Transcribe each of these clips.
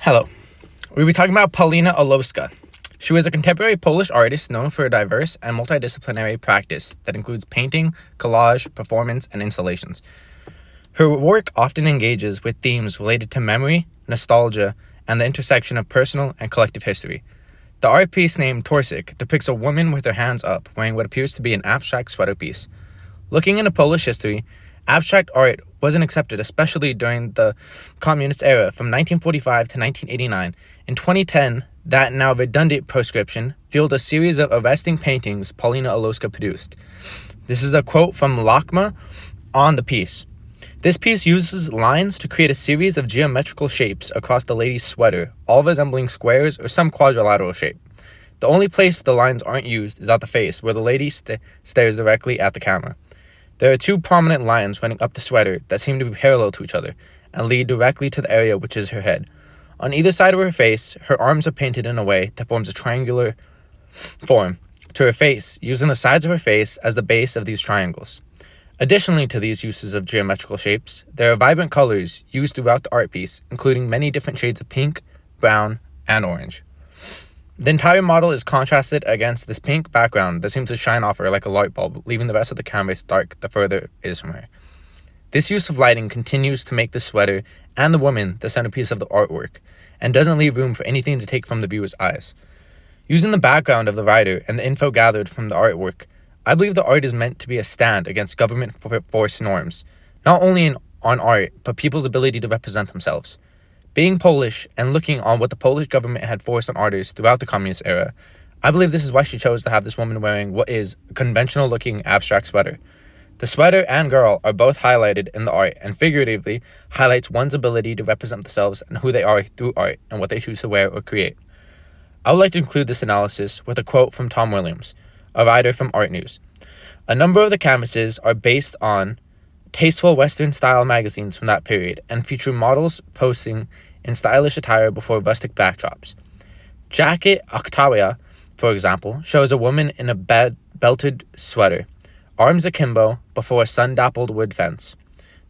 Hello. We'll be talking about Paulina Olowska. She was a contemporary Polish artist known for a diverse and multidisciplinary practice that includes painting, collage, performance, and installations. Her work often engages with themes related to memory, nostalgia, and the intersection of personal and collective history. The art piece named Torsik depicts a woman with her hands up wearing what appears to be an abstract sweater piece. Looking into Polish history, abstract art wasn't accepted, especially during the communist era from 1945 to 1989. In 2010, that now redundant proscription fueled a series of arresting paintings Paulina Olowska produced. This is a quote from Lakma on the piece. This piece uses lines to create a series of geometrical shapes across the lady's sweater, all resembling squares or some quadrilateral shape. The only place the lines aren't used is at the face, where the lady stares directly at the camera. There are two prominent lines running up the sweater that seem to be parallel to each other and lead directly to the area which is her head. On either side of her face, her arms are painted in a way that forms a triangular form to her face, using the sides of her face as the base of these triangles. Additionally to these uses of geometrical shapes, there are vibrant colors used throughout the art piece, including many different shades of pink, brown, and orange. The entire model is contrasted against this pink background that seems to shine off her like a light bulb, leaving the rest of the canvas dark the further it is from her. This use of lighting continues to make the sweater and the woman the centerpiece of the artwork, and doesn't leave room for anything to take from the viewer's eyes. Using the background of the writer and the info gathered from the artwork, I believe the art is meant to be a stand against government-forced norms, not only on art, but people's ability to represent themselves. Being Polish and looking on what the Polish government had forced on artists throughout the communist era, I believe this is why she chose to have this woman wearing what is a conventional-looking abstract sweater. The sweater and girl are both highlighted in the art and figuratively highlights one's ability to represent themselves and who they are through art and what they choose to wear or create. I would like to include this analysis with a quote from Tom Williams, a writer from Art News. A number of the canvases are based on tasteful Western-style magazines from that period and feature models posing in stylish attire before rustic backdrops. Jacket Octavia, for example, shows a woman in a belted sweater, arms akimbo before a sun-dappled wood fence.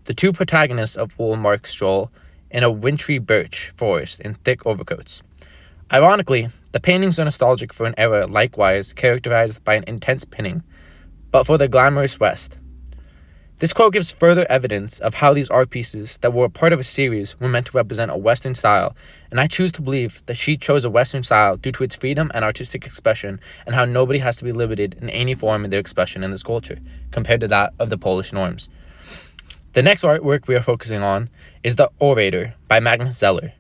The two protagonists of Woolmark stroll in a wintry birch forest in thick overcoats. Ironically, the paintings are nostalgic for an era likewise characterized by an intense pinning, but for the glamorous West. This quote gives further evidence of how these art pieces that were a part of a series were meant to represent a Western style, and I choose to believe that she chose a Western style due to its freedom and artistic expression and how nobody has to be limited in any form in their expression in this culture, compared to that of the Polish norms. The next artwork we are focusing on is The Orator by Magnus Zeller.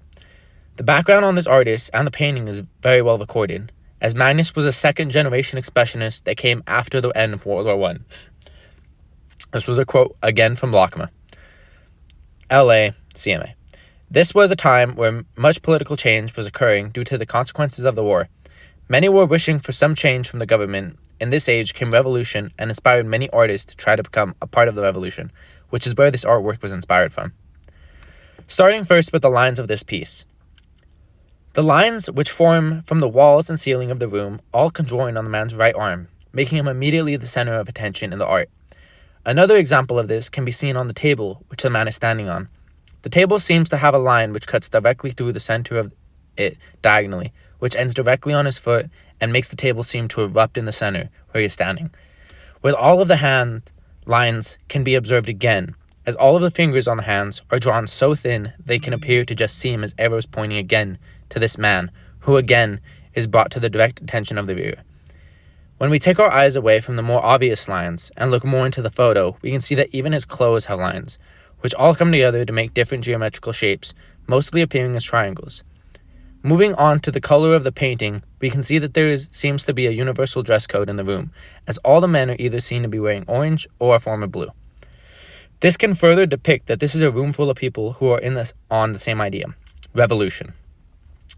The background on this artist and the painting is very well recorded, as Magnus was a second-generation expressionist that came after the end of World War I. This was a quote again from Lakma. LA, CMA. This was a time where much political change was occurring due to the consequences of the war. Many were wishing for some change from the government. In this age came revolution and inspired many artists to try to become a part of the revolution, which is where this artwork was inspired from. Starting first with the lines of this piece. The lines which form from the walls and ceiling of the room all conjoin on the man's right arm, making him immediately the center of attention in the art. Another example of this can be seen on the table which the man is standing on. The table seems to have a line which cuts directly through the center of it diagonally, which ends directly on his foot and makes the table seem to erupt in the center where he is standing. With all of the hand lines can be observed again, as all of the fingers on the hands are drawn so thin they can appear to just seem as arrows pointing again to this man, who again is brought to the direct attention of the viewer. When we take our eyes away from the more obvious lines and look more into the photo, we can see that even his clothes have lines, which all come together to make different geometrical shapes, mostly appearing as triangles. Moving on to the color of the painting, we can see that seems to be a universal dress code in the room, as all the men are either seen to be wearing orange or a form of blue. This can further depict that this is a room full of people who are on the same idea, revolution.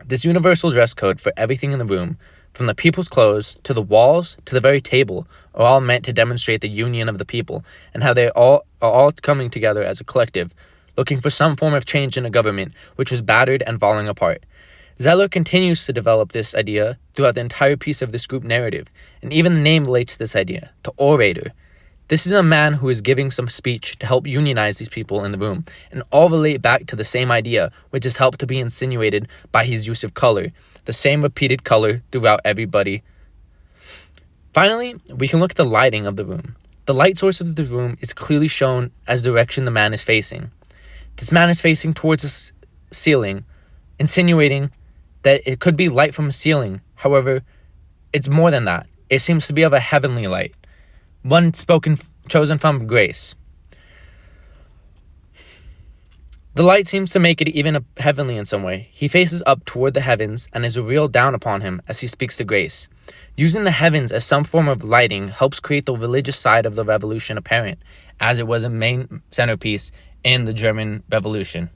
This universal dress code for everything in the room, from the people's clothes to the walls to the very table, are all meant to demonstrate the union of the people and how they are all coming together as a collective, looking for some form of change in a government which was battered and falling apart. Zeller continues to develop this idea throughout the entire piece of this group narrative, and even the name relates to this idea, to orator. This is a man who is giving some speech to help unionize these people in the room, and all relate back to the same idea, which is helped to be insinuated by his use of color, the same repeated color throughout everybody. Finally, we can look at the lighting of the room. The light source of the room is clearly shown as the direction the man is facing. This man is facing towards the ceiling, insinuating that it could be light from a ceiling. However, it's more than that. It seems to be of a heavenly light, one chosen from grace. The light seems to make it even heavenly in some way. He faces up toward the heavens and is revealed down upon him as he speaks to grace. Using the heavens as some form of lighting helps create the religious side of the revolution apparent, as it was a main centerpiece in the German Revolution.